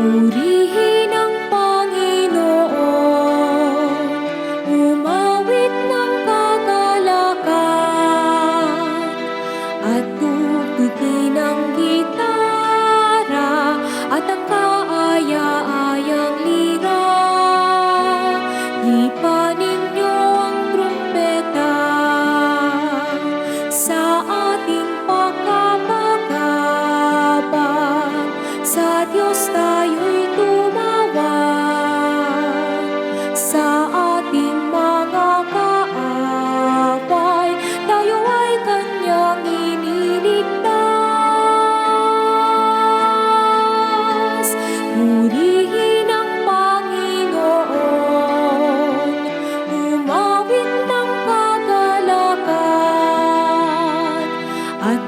Purihin ang Panginoon, umawit ng kagalakan, at tugtugin ang gitara at ang kaaya-ayang lira. Hipa ninyo ang trumpeta sa ating pagkapagabang. Sa Diyos tayo'y tumawag, sa ating mga kaaway tayo ay Kanyang iniligtas. Purihin ang Panginoon, umawit ng kagalakan, at